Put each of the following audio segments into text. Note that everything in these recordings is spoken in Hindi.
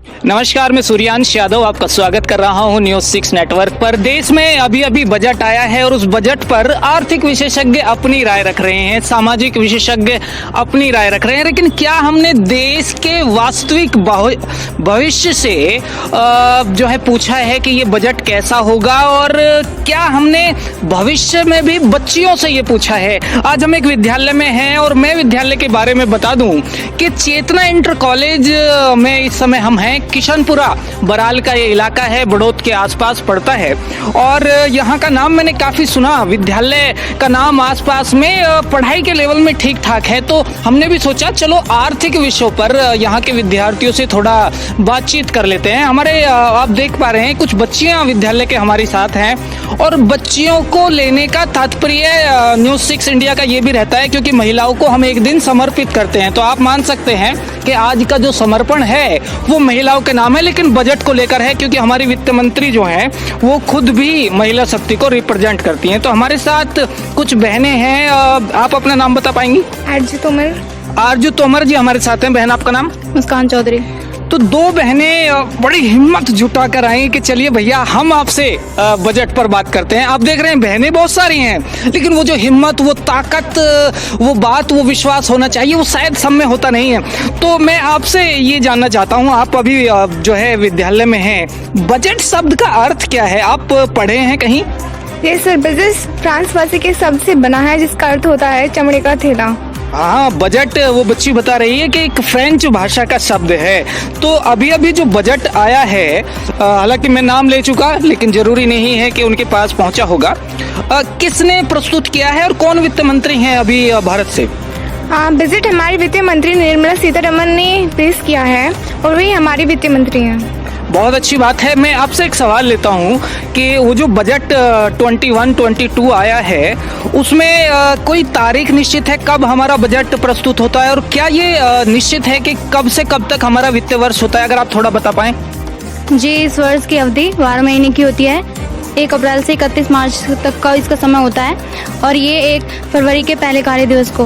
नमस्कार, मैं सूर्यांश यादव आपका स्वागत कर रहा हूं न्यूज़ 6 नेटवर्क पर। देश में अभी अभी बजट आया है और उस बजट पर आर्थिक विशेषज्ञ अपनी राय रख रहे हैं, सामाजिक विशेषज्ञ अपनी राय रख रहे हैं, लेकिन क्या हमने देश के वास्तविक भविष्य से जो है पूछा है कि ये बजट कैसा होगा, और क्या हमने भविष्य में भी बच्चियों से ये पूछा है। आज हम एक विद्यालय में हैं और मैं विद्यालय के बारे में बता दूं कि चेतना इंटर कॉलेज में इस समय हम हैं। किशनपुरा बराल का ये इलाका है, बड़ौद के आसपास पड़ता है और यहाँ का नाम मैंने काफ़ी सुना। विद्यालय का नाम आसपास में पढ़ाई के लेवल में ठीक ठाक है, तो हमने भी सोचा चलो आर्थिक विषयों पर यहाँ के विद्यार्थियों से थोड़ा बातचीत कर लेते हैं। हमारे आप देख पा रहे हैं कुछ बच्चियाँ विद्यालय के हमारे साथ हैं और बच्चियों को लेने का तात्पर्य न्यूज़ 6 इंडिया का ये भी रहता है क्योंकि महिलाओं को हम एक दिन समर्पित करते हैं। तो आप मान सकते हैं कि आज का जो समर्पण है वो महिलाओं के नाम है, लेकिन बजट को लेकर है क्योंकि हमारी वित्त मंत्री जो हैं वो खुद भी महिला शक्ति को रिप्रेजेंट करती हैं। तो हमारे साथ कुछ बहनें हैं, आप अपना नाम बता पाएंगी? आरजू तोमर जी हमारे साथ हैं। बहन, आपका नाम? मुस्कान चौधरी। तो दो बहनें बड़ी हिम्मत जुटा कर आई कि चलिए भैया हम आपसे बजट पर बात करते हैं। आप देख रहे हैं बहनें बहुत सारी हैं, लेकिन वो जो हिम्मत, वो ताकत, वो बात, वो विश्वास होना चाहिए, वो शायद सब में होता नहीं है। तो मैं आपसे ये जानना चाहता हूँ, आप अभी जो है विद्यालय में हैं, बजट शब्द का अर्थ क्या है? आप पढ़े हैं कहीं? ये सर, बजट फ्रांस भाषा के शब्द से बना है जिसका अर्थ होता है चमड़े का थैला। हाँ, बजट वो बच्ची बता रही है कि एक फ्रेंच भाषा का शब्द है। तो अभी अभी जो बजट आया है, हालांकि मैं नाम ले चुका, लेकिन जरूरी नहीं है कि उनके पास पहुंचा होगा। किसने प्रस्तुत किया है और कौन वित्त मंत्री हैं अभी भारत से? बजट हमारी वित्त मंत्री निर्मला सीतारमण ने पेश किया है और वही हमारी वित्त मंत्री हैं। बहुत अच्छी बात है। मैं आपसे एक सवाल लेता हूं कि वो जो बजट 21-22 आया है उसमें कोई तारीख निश्चित है कब हमारा बजट प्रस्तुत होता है, और क्या ये निश्चित है कि कब से कब तक हमारा वित्तीय वर्ष होता है? अगर आप थोड़ा बता पाएं। जी, इस वर्ष की अवधि 12 महीने की होती है। 1 अप्रैल से 31 मार्च तक का इसका समय होता है और ये 1 फरवरी के पहले कार्य दिवस को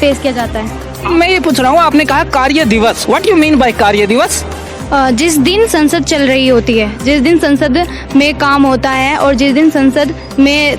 पेश किया जाता है। मैं ये पूछ रहा हूँ, आपने कहा कार्य दिवस, व्हाट यू मीन बाय कार्य दिवस? जिस दिन संसद चल रही होती है, जिस दिन संसद में काम होता है और जिस दिन संसद में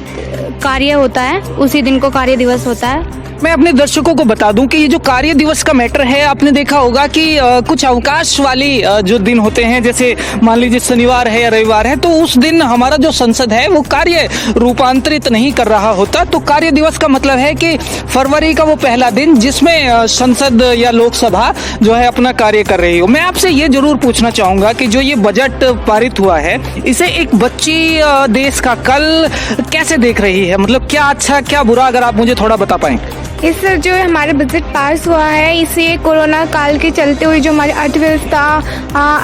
कार्य होता है, उसी दिन को कार्य दिवस होता है। मैं अपने दर्शकों को बता दूं कि ये जो कार्य दिवस का मैटर है, आपने देखा होगा कि कुछ अवकाश वाली जो दिन होते हैं, जैसे मान लीजिए शनिवार है या रविवार है, तो उस दिन हमारा जो संसद है वो कार्य रूपांतरित नहीं कर रहा होता। तो कार्य दिवस का मतलब है कि फरवरी का वो पहला दिन जिसमें संसद या लोकसभा जो है अपना कार्य कर रही हो। मैं आपसे ये जरूर पूछना चाहूंगा कि जो ये बजट पारित हुआ है, इसे एक बच्ची देश का कल कैसे देख रही है? मतलब क्या अच्छा क्या बुरा, अगर आप मुझे थोड़ा बता पाएं। इस जो हमारा बजट पास हुआ है, इसे कोरोना काल के चलते हुए जो हमारी अर्थव्यवस्था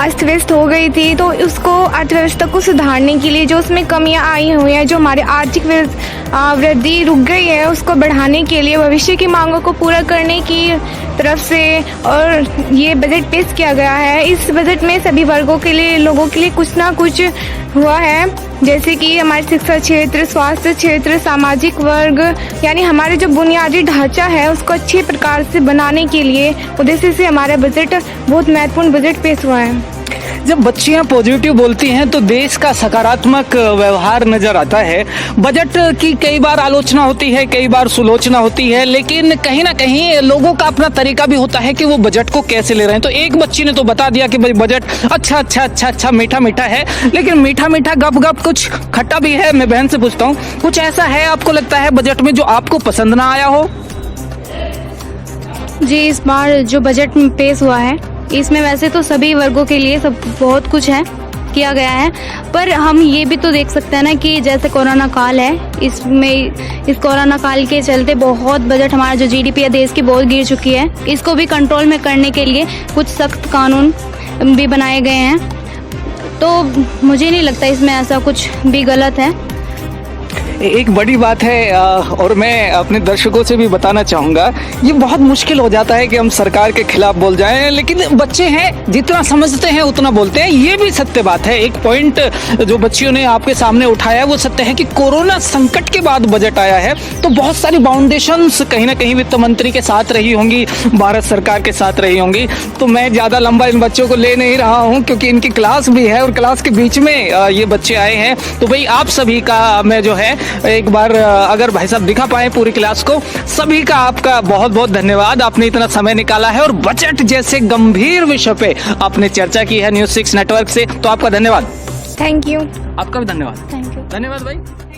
अस्त व्यस्त हो गई थी, तो उसको अर्थव्यवस्था को सुधारने के लिए जो उसमें कमियां आई हुई हैं, जो हमारी आर्थिक वृद्धि रुक गई है, उसको बढ़ाने के लिए, भविष्य की मांगों को पूरा करने की तरफ से और ये बजट पेश किया गया है। इस बजट में सभी वर्गों के लिए, लोगों के लिए कुछ ना कुछ हुआ है, जैसे कि हमारे शिक्षा क्षेत्र, स्वास्थ्य क्षेत्र, सामाजिक वर्ग, यानी हमारे जो बुनियादी ढांचा है उसको अच्छे प्रकार से बनाने के लिए उद्देश्य से हमारा बजट बहुत महत्वपूर्ण बजट पेश हुआ है। जब बच्चियां पॉजिटिव बोलती हैं तो देश का सकारात्मक व्यवहार नजर आता है। बजट की कई बार आलोचना होती है, कई बार सुलोचना होती है, लेकिन कहीं ना कहीं लोगों का अपना तरीका भी होता है कि वो बजट को कैसे ले रहे हैं। तो एक बच्ची ने तो बता दिया कि भाई बजट अच्छा मीठा मीठा है, लेकिन मीठा मीठा गप गप कुछ खट्टा भी है। मैं बहन से पूछता हूँ, कुछ ऐसा है आपको लगता है बजट में जो आपको पसंद ना आया हो? जी, इस बार जो बजट में पेश हुआ है, इसमें वैसे तो सभी वर्गों के लिए सब बहुत कुछ है किया गया है, पर हम ये भी तो देख सकते हैं ना कि जैसे कोरोना काल है, इस कोरोना काल के चलते बहुत बजट, हमारा जो जीडीपी है देश की बहुत गिर चुकी है। इसको भी कंट्रोल में करने के लिए कुछ सख्त कानून भी बनाए गए हैं, तो मुझे नहीं लगता इसमें ऐसा कुछ भी गलत है। एक बड़ी बात है और मैं अपने दर्शकों से भी बताना चाहूँगा, ये बहुत मुश्किल हो जाता है कि हम सरकार के खिलाफ बोल जाएं, लेकिन बच्चे हैं जितना समझते हैं उतना बोलते हैं। ये भी सत्य बात है। एक पॉइंट जो बच्चियों ने आपके सामने उठाया वो सत्य है कि कोरोना संकट के बाद बजट आया है, तो बहुत सारी बाउंडेशंस कहीं ना कहीं वित्त मंत्री के साथ रही होंगी, भारत सरकार के साथ रही होंगी। तो मैं ज़्यादा लंबा इन बच्चों को ले नहीं रहा हूँ क्योंकि इनकी क्लास भी है और क्लास के बीच में ये बच्चे आए हैं। तो भाई आप सभी का मैं जो है एक बार अगर भाई साहब दिखा पाए पूरी क्लास को, सभी का आपका बहुत बहुत धन्यवाद। आपने इतना समय निकाला है और बजट जैसे गंभीर विषय पे आपने चर्चा की है न्यूज़ 6 नेटवर्क से, तो आपका धन्यवाद। Thank you. आपका भी धन्यवाद। Thank you. धन्यवाद भाई।